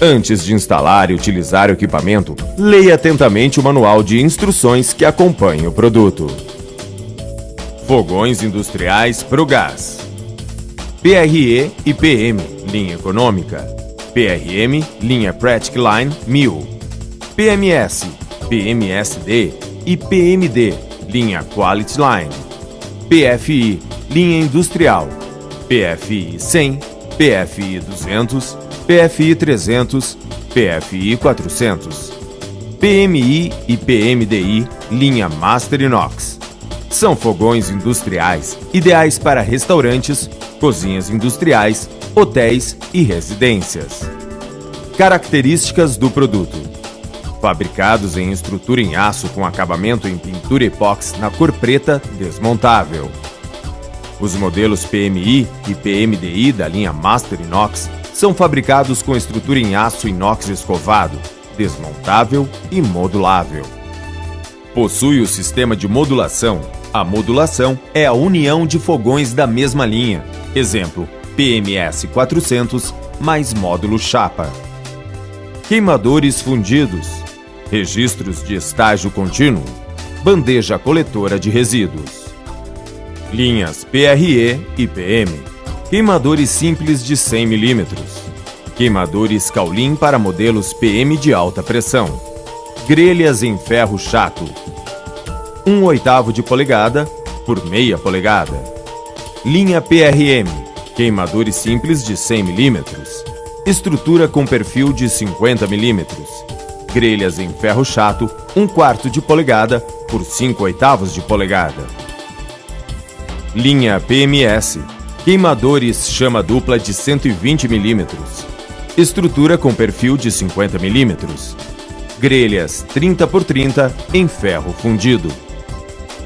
Antes de instalar e utilizar o equipamento, leia atentamente o manual de instruções que acompanha o produto. Fogões industriais Progás. PRE e PM, linha econômica. PRM, linha Pratic Line 1000. PMS, PMSD e PMD, linha Quality Line. PFI, linha industrial. PFI 100, PFI 200, PFI 300, PFI 400. PMI e PMDI, linha Master Inox. São fogões industriais ideais para restaurantes, cozinhas industriais, hotéis e residências. Características do produto: fabricados em estrutura em aço com acabamento em pintura epóxi na cor preta desmontável. Os modelos PMI e PMDI da linha Master Inox são fabricados com estrutura em aço inox escovado, desmontável e modulável. Possui o sistema de modulação. A modulação é a união de fogões da mesma linha. Exemplo, PMS 400 mais módulo chapa. Queimadores fundidos. Registros de estágio contínuo. Bandeja coletora de resíduos. Linhas PRE e PM. Queimadores simples de 100 mm. Queimadores Caulin para modelos PM de alta pressão. Grelhas em ferro chato. 1/8 de polegada por meia polegada. Linha PRM. Queimadores simples de 100 mm. Estrutura com perfil de 50 mm. Grelhas em ferro chato 1/4 de polegada por 5/8 de polegada. Linha PMS. Queimadores chama dupla de 120 mm. Estrutura com perfil de 50 mm. Grelhas 30 por 30 em ferro fundido.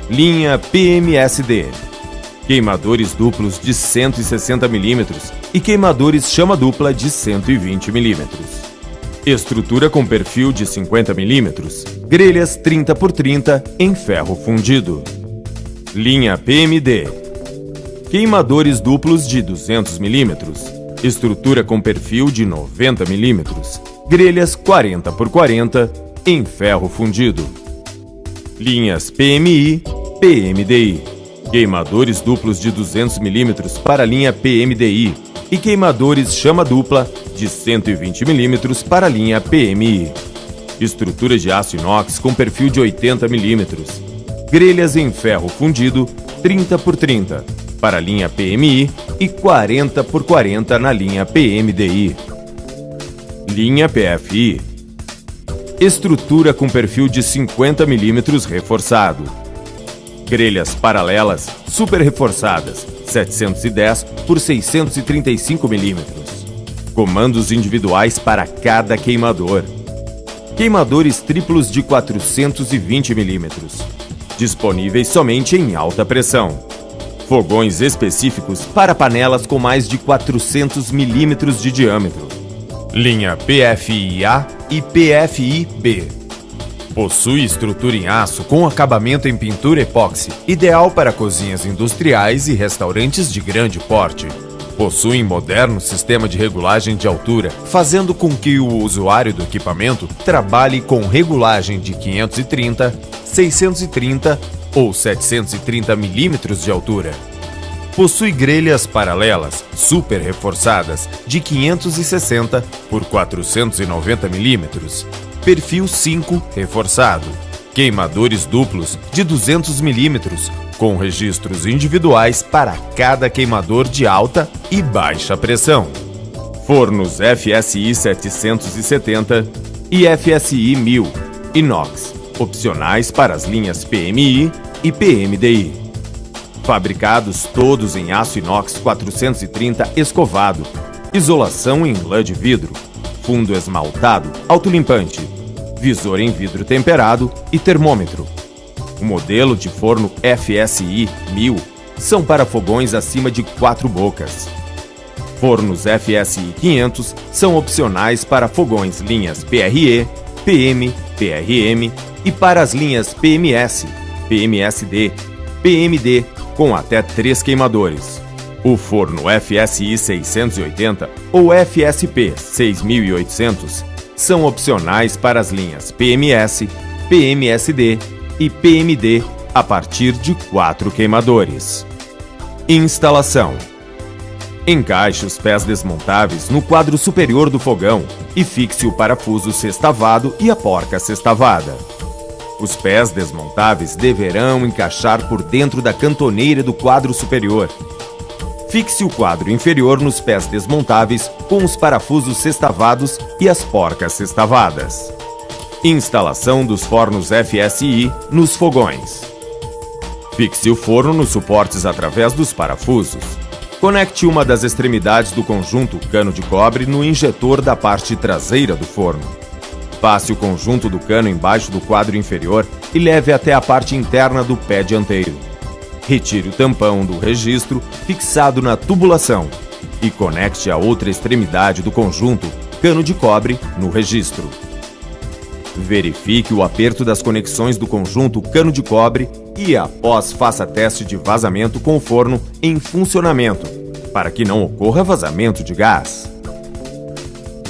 Linha PMSD. Queimadores duplos de 160 mm e queimadores chama dupla de 120 mm. Estrutura com perfil de 50 mm. Grelhas 30 por 30 em ferro fundido. Linha PMD. Queimadores duplos de 200 mm. Estrutura com perfil de 90 mm. Grelhas 40 por 40 em ferro fundido. Linhas PMI, PMDI. Queimadores duplos de 200 mm para a linha PMDI e queimadores chama dupla de 120 mm para a linha PMI. Estrutura de aço inox com perfil de 80 mm. Grelhas em ferro fundido 30 por 30 para a linha PMI e 40 por 40 na linha PMDI. Linha PFI. Estrutura com perfil de 50 mm reforçado. Grelhas paralelas super reforçadas 710 por 635 mm. Comandos individuais para cada queimador. Queimadores triplos de 420 mm. Disponíveis somente em alta pressão. Fogões específicos para panelas com mais de 400 mm de diâmetro. Linha PFI-A e PFI-B. Possui estrutura em aço com acabamento em pintura epóxi, ideal para cozinhas industriais e restaurantes de grande porte. Possui moderno sistema de regulagem de altura, fazendo com que o usuário do equipamento trabalhe com regulagem de 530, 630 ou 730 mm de altura. Possui grelhas paralelas super reforçadas de 560 por 490 mm, perfil 5 reforçado. Queimadores duplos de 200 mm com registros individuais para cada queimador de alta e baixa pressão. Fornos FSI 770 e FSI 1000 inox, opcionais para as linhas PMI e PMDI. Fabricados todos em aço inox 430 escovado, isolação em lã de vidro, fundo esmaltado autolimpante, visor em vidro temperado e termômetro. O modelo de forno FSI 1000 são para fogões acima de 4 bocas. Fornos FSI 500 são opcionais para fogões linhas PRE, PM, PRM e para as linhas PMS, PMSD, PMD com até 3 queimadores. O forno FSI 680 ou FSP 6800 são opcionais para as linhas PMS, PMSD e PMD a partir de 4 queimadores. Instalação: encaixe os pés desmontáveis no quadro superior do fogão e fixe o parafuso sextavado e a porca sextavada. Os pés desmontáveis deverão encaixar por dentro da cantoneira do quadro superior. Fixe o quadro inferior nos pés desmontáveis com os parafusos sextavados e as porcas sextavadas. Instalação dos fornos FSI nos fogões. Fixe o forno nos suportes através dos parafusos. Conecte uma das extremidades do conjunto cano de cobre no injetor da parte traseira do forno. Passe o conjunto do cano embaixo do quadro inferior e leve até a parte interna do pé dianteiro. Retire o tampão do registro fixado na tubulação e conecte a outra extremidade do conjunto cano de cobre no registro. Verifique o aperto das conexões do conjunto cano de cobre e, após, faça teste de vazamento com o forno em funcionamento, para que não ocorra vazamento de gás.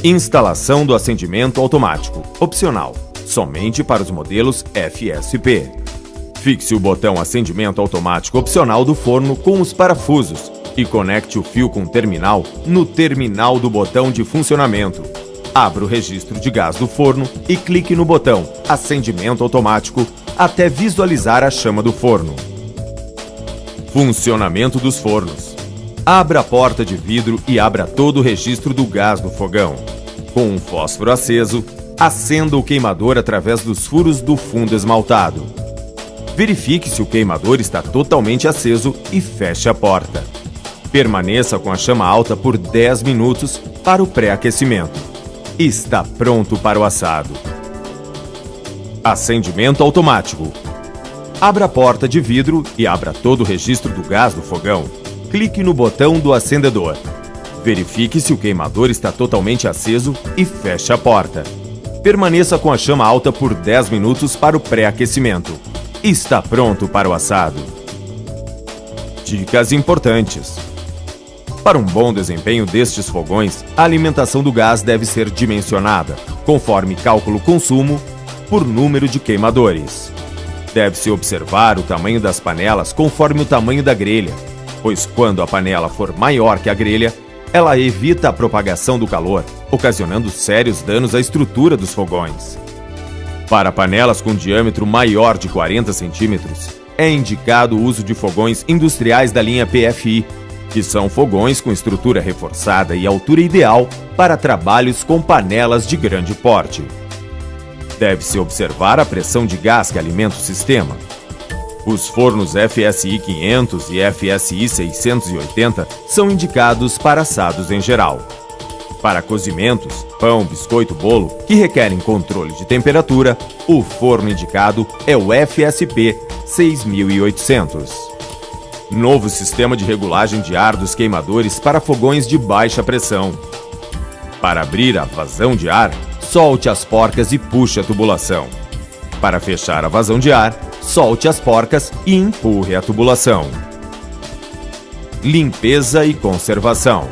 Instalação do acendimento automático, opcional, somente para os modelos FSP. Fixe o botão acendimento automático opcional do forno com os parafusos e conecte o fio com o terminal no terminal do botão de funcionamento. Abra o registro de gás do forno e clique no botão acendimento automático até visualizar a chama do forno. Funcionamento dos fornos. Abra a porta de vidro e abra todo o registro do gás do fogão. Com um fósforo aceso, acenda o queimador através dos furos do fundo esmaltado. Verifique se o queimador está totalmente aceso e feche a porta. Permaneça com a chama alta por 10 minutos para o pré-aquecimento. Está pronto para o assado. Acendimento automático. Abra a porta de vidro e abra todo o registro do gás do fogão. Clique no botão do acendedor. Verifique se o queimador está totalmente aceso e feche a porta. Permaneça com a chama alta por 10 minutos para o pré-aquecimento. Está pronto para o assado. Dicas importantes. Para um bom desempenho destes fogões, a alimentação do gás deve ser dimensionada, conforme cálculo consumo, por número de queimadores. Deve-se observar o tamanho das panelas conforme o tamanho da grelha, pois quando a panela for maior que a grelha, ela evita a propagação do calor, ocasionando sérios danos à estrutura dos fogões. Para panelas com diâmetro maior de 40 centímetros, é indicado o uso de fogões industriais da linha PFI, que são fogões com estrutura reforçada e altura ideal para trabalhos com panelas de grande porte. Deve-se observar a pressão de gás que alimenta o sistema. Os fornos FSI 500 e FSI 680 são indicados para assados em geral. Para cozimentos, pão, biscoito, bolo, que requerem controle de temperatura, o forno indicado é o FSP 6800. Novo sistema de regulagem de ar dos queimadores para fogões de baixa pressão. Para abrir a vazão de ar, solte as porcas e puxe a tubulação. Para fechar a vazão de ar, solte as porcas e empurre a tubulação. Limpeza e conservação.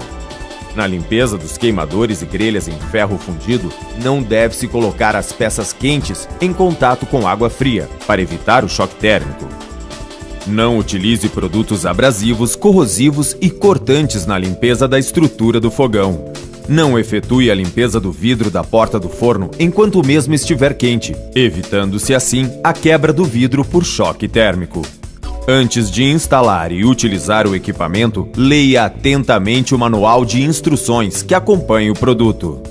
Na limpeza dos queimadores e grelhas em ferro fundido, não deve-se colocar as peças quentes em contato com água fria, para evitar o choque térmico. Não utilize produtos abrasivos, corrosivos e cortantes na limpeza da estrutura do fogão. Não efetue a limpeza do vidro da porta do forno enquanto o mesmo estiver quente, evitando-se assim a quebra do vidro por choque térmico. Antes de instalar e utilizar o equipamento, leia atentamente o manual de instruções que acompanha o produto.